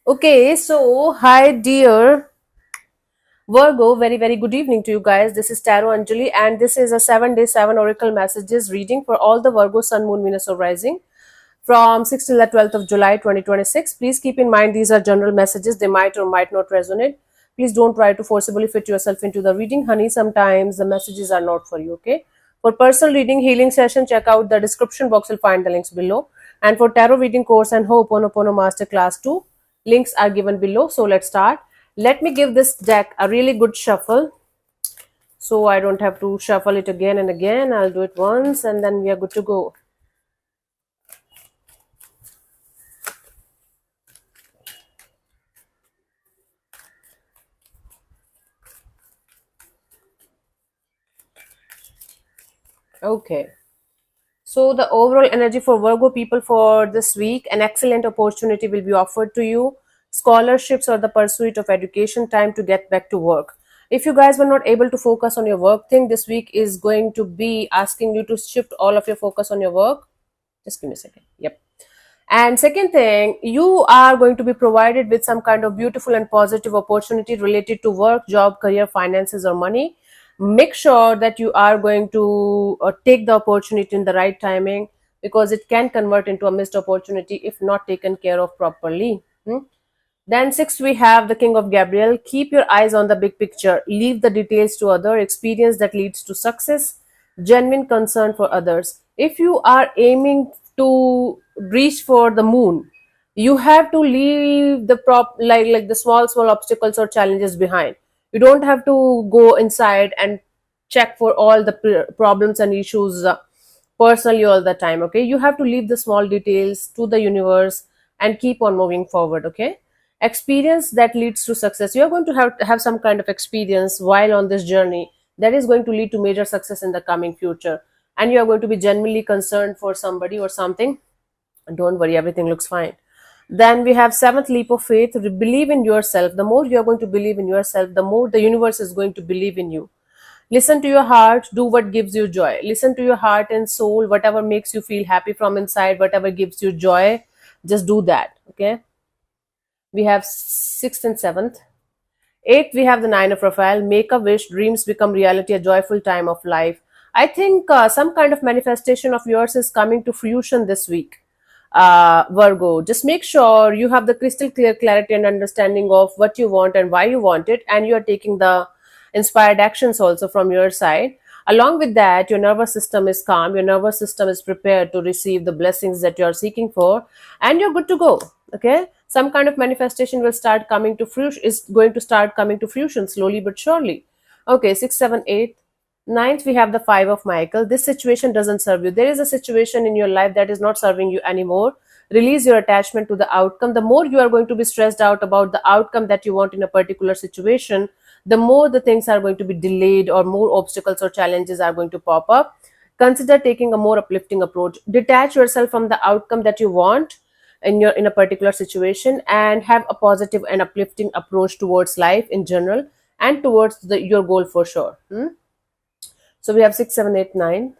Okay, so hi dear Virgo, very good evening to you guys. This is Tarot Anjali, and this is a 7-day 7 oracle messages reading for all the Virgo Sun, Moon, Venus, or Rising from 6th till the 12th of July 2026. Please keep in mind these are general messages, they might or might not resonate. Please don't try to forcibly fit yourself into the reading, honey. Sometimes the messages are not for you, okay? For personal reading, healing session, check out the description box, you'll find the links below. And for tarot reading course and Ho'oponopono Master Class 2, links are given below. So let's start. Let me give this deck a really good shuffle so I don't have to shuffle it again and again. I'll do it once and then we are good to go. Okay. So the overall energy for Virgo people for this week, an excellent opportunity will be offered to you. Scholarships or the pursuit of education, time to get back to work. If you guys were not able to focus on your work thing, this week is going to be asking you to shift all of your focus on your work. Just give me a second. Yep. And second thing, you are going to be provided with some kind of beautiful and positive opportunity related to work, job, career, finances, or money. Make sure that you are going to take the opportunity in the right timing because it can convert into a missed opportunity if not taken care of properly. Then sixth, we have the King of Gabriel. Keep your eyes on the big picture. Leave the details to other. Experience that leads to success. Genuine concern for others. If you are aiming to reach for the moon, you have to leave the like the small obstacles or challenges behind. You don't have to go inside and check for all the problems and issues personally all the time. Okay, you have to leave the small details to the universe and keep on moving forward. Okay, experience that leads to success. You are going to have some kind of experience while on this journey that is going to lead to major success in the coming future, and you are going to be genuinely concerned for somebody or something. Don't worry, everything looks fine. Then we have seventh, leap of faith. Believe in yourself. The more you are going to believe in yourself, the more the universe is going to believe in you. Listen to your heart, do what gives you joy. Listen to your heart and soul, whatever makes you feel happy from inside, whatever gives you joy, just do that. Okay, we have sixth and seventh. Eighth, we have the nine of Raphael. Make a wish, dreams become reality, a joyful time of life. I think some kind of manifestation of yours is coming to fruition this week, Virgo. Just make sure you have the crystal clear clarity and understanding of what you want and why you want it, and you are taking the inspired actions also from your side. Along with that, your nervous system is calm, your nervous system is prepared to receive the blessings that you are seeking for, and you're good to go. Okay, some kind of manifestation will start coming to fruition, is going to start coming to fruition slowly but surely. Okay, six, seven, eight. Ninth, we have the five of Michael. This situation doesn't serve you. There is a situation in your life that is not serving you anymore. Release your attachment to the outcome. The more you are going to be stressed out about the outcome that you want in a particular situation, the more the things are going to be delayed or more obstacles or challenges are going to pop up. Consider taking a more uplifting approach. Detach yourself from the outcome that you want in a particular situation and have a positive and uplifting approach towards life in general and towards your goal for sure. So we have 6, 7, 8, 9.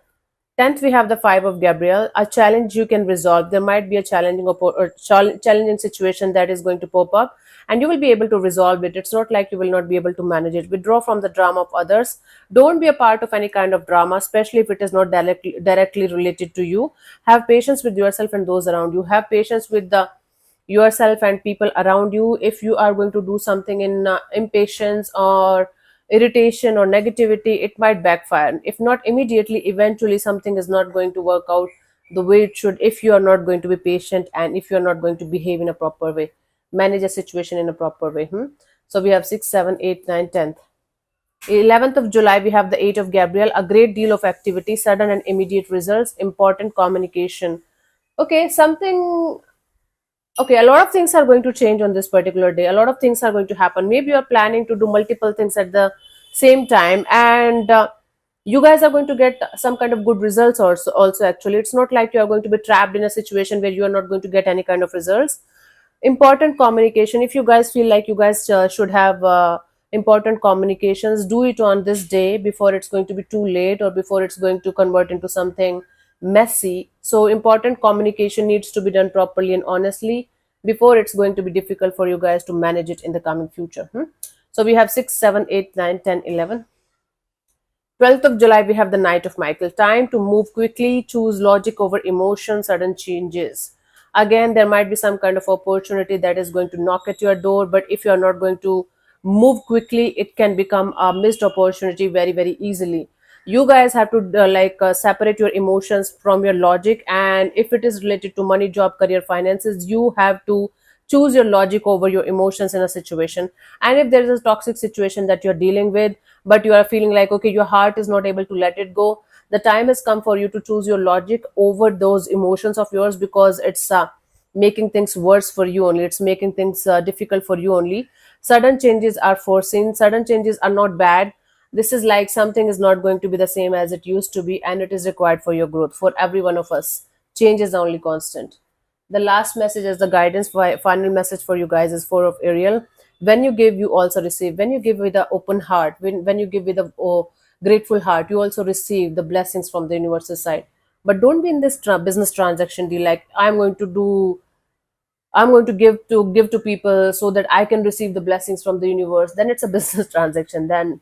10th, we have the five of Gabriel. A challenge you can resolve. There might be a challenging situation that is going to pop up, and you will be able to resolve it. It's not like you will not be able to manage it. Withdraw from the drama of others. Don't be a part of any kind of drama, especially if it is not directly related to you. Have patience with yourself and those around you. Have patience with the yourself and people around you. If you are going to do something in impatience or irritation or negativity, it might backfire. If not immediately, eventually something is not going to work out the way it should if you are not going to be patient and if you are not going to behave in a proper way, manage a situation in a proper way. So we have 6, 7, 8, 9, 10th. 11th of July, we have the 8 of Gabriel. A great deal of activity, sudden and immediate results, important communication. Okay, something. Okay, a lot of things are going to change on this particular day. A lot of things are going to happen. Maybe you're planning to do multiple things at the same time, and you guys are going to get some kind of good results also actually, it's not like you are going to be trapped in a situation where you are not going to get any kind of results. Important communication. If you guys feel like you guys should have important communications, do it on this day before it's going to be too late or before it's going to convert into something messy. So important communication needs to be done properly and honestly. before it's going to be difficult for you guys to manage it in the coming future. So we have 6, 7, 8, 9, 10, 11. 12th of July, we have the Knight of Michael. Time to move quickly, choose logic over emotion, sudden changes. Again, there might be some kind of opportunity that is going to knock at your door, but if you are not going to move quickly, it can become a missed opportunity very, very easily. You guys have to separate your emotions from your logic, and if it is related to money, job, career, finances, you have to choose your logic over your emotions in a situation. And if there is a toxic situation that you're dealing with, but you are feeling like, okay, your heart is not able to let it go, the time has come for you to choose your logic over those emotions of yours, because it's making things worse for you only, it's making things difficult for you only. Sudden changes are foreseen, sudden changes are not bad. This is like something is not going to be the same as it used to be, and it is required for your growth. For every one of us, change is the only constant. The last message as the guidance, final message for you guys is Four of Ariel. When you give, you also receive. When you give with an open heart, when you give with a grateful heart, you also receive the blessings from the universal side. But don't be in this business transaction deal like, I'm going to give to people so that I can receive the blessings from the universe. Then it's a business transaction. Then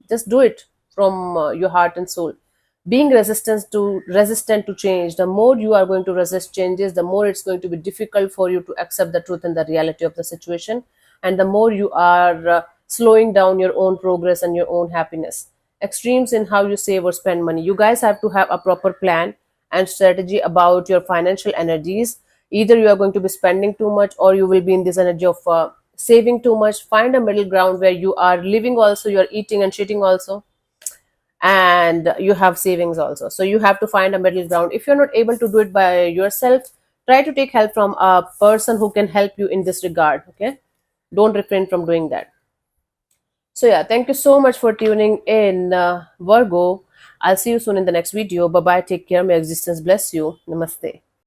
just do it from your heart and soul. Being resistant to change, the more you are going to resist changes, the more it's going to be difficult for you to accept the truth and the reality of the situation, and the more you are slowing down your own progress and your own happiness. Extremes in how you save or spend money, you guys have to have a proper plan and strategy about your financial energies. Either you are going to be spending too much, or you will be in this energy of saving too much. Find a middle ground where you are living also, you are eating and shitting also, and you have savings also. So you have to find a middle ground. If you're not able to do it by yourself, try to take help from a person who can help you in this regard. Okay, don't refrain from doing that. So yeah, thank you so much for tuning in, Virgo. I'll see you soon in the next video. Bye bye, take care, may existence bless you. Namaste.